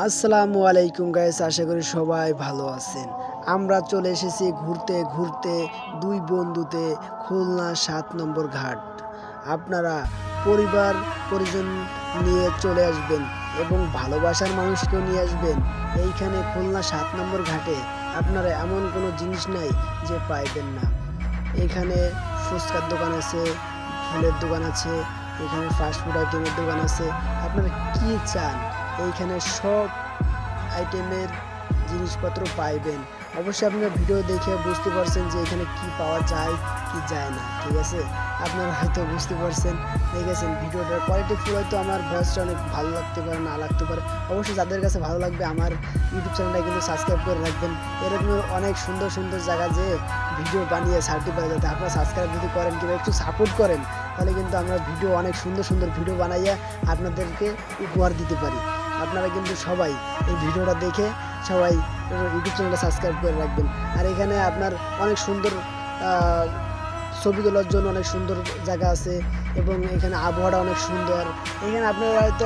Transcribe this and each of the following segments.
আসসালামু আলাইকুম গাইস, আশা করি সবাই ভালো আছেন। আমরা চলে এসেছি ঘুরতে ঘুরতে দুই বন্ধুতে খুলনা ৭ নম্বর ঘাট। আপনারা পরিবার পরিজন নিয়ে চলে আসবেন এবং ভালোবাসার মানুষকেও নিয়ে আসবেন। এইখানে খুলনা ৭ নম্বর ঘাটে আপনারা এমন কোনো জিনিস নাই যে পাইবেন না। এখানে ফুচকার দোকান আছে, ফুলের দোকান আছে, এখানে ফাস্টফুড আইটেমের দোকান আছে। আপনারা কি চান এইখানে সব আইটেমের জিনিসপত্র পাইবেন। অবশ্যই আপনারা ভিডিও দেখে বুঝতে পারছেন যে এখানে কি পাওয়া যায় কি যায় না, ঠিক আছে? আপনারা হয়তো বুঝতে পারছেন, দেখেছেন ভিডিওটার কোয়ালিটি ফুল, হয়তো আমার ভয়েসটা অনেক ভালো লাগতে পারে, না লাগতে পারে। অবশ্যই যাদের কাছে ভালো লাগবে আমার ইউটিউব চ্যানেলটা কিন্তু সাবস্ক্রাইব করে রাখবেন। এরকম অনেক সুন্দর সুন্দর জায়গা যে ভিডিও বানিয়ে সার্টিফাই যাতে আপনারা সাবস্ক্রাইব যদি করেন কিংবা একটু সাপোর্ট করেন, তাহলে কিন্তু আমরা ভিডিও অনেক সুন্দর সুন্দর ভিডিও বানাইয়া আপনাদেরকে উপহার দিতে পারি। আপনারা কিন্তু সবাই এই ভিডিওটা দেখে সবাই ইউটিউব চ্যানেলটা সাবস্ক্রাইব করে রাখবেন। আর এখানে আপনার অনেক সুন্দর ছবি তোলার জন্য অনেক সুন্দর জায়গা আছে এবং এখানে আবহাওয়াটা অনেক সুন্দর। এখানে আপনারা হয়তো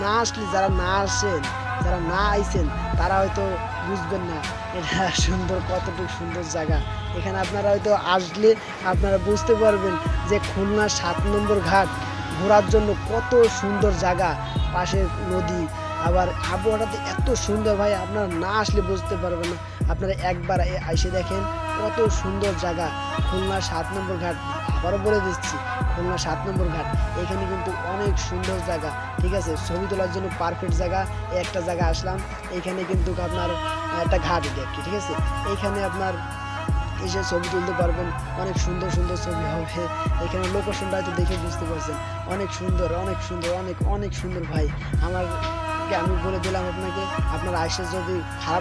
না আসলে, যারা না আসেন, যারা না আইছেন, তারা হয়তো বুঝবেন না এটা সুন্দর, কতটুকু সুন্দর জায়গা। এখানে আপনারা হয়তো আসলে আপনারা বুঝতে পারবেন যে খুলনা ৭ নম্বর ঘাট ঘোরার জন্য কত সুন্দর জায়গা, পাশে নদী, আবার আবহাওয়াটাতে এত সুন্দর ভাই, আপনারা না আসলে বুঝতে পারবেন না। আপনারা একবার এসে দেখেন কত সুন্দর জায়গা খুলনা ৭ নম্বর ঘাট। আবারও বলে দিচ্ছি, খুলনা ৭ নম্বর ঘাট এখানে কিন্তু অনেক সুন্দর জায়গা, ঠিক আছে? ছবি তোলার জন্য পারফেক্ট জায়গা। একটা জায়গা আসলাম, এইখানে কিন্তু আপনার একটা ঘাট, এটা একটি, ঠিক আছে? এইখানে আপনার এসে ছবি তুলতে পারবেন, অনেক সুন্দর সুন্দর ছবি হবে। এখানে লোকেশনটা হয়তো দেখে বুঝতে পারছেন, অনেক সুন্দর, অনেক সুন্দর, অনেক অনেক সুন্দর ভাই। আমি বলে দিলাম আপনাকে, আপনারা এসে যদি খারাপ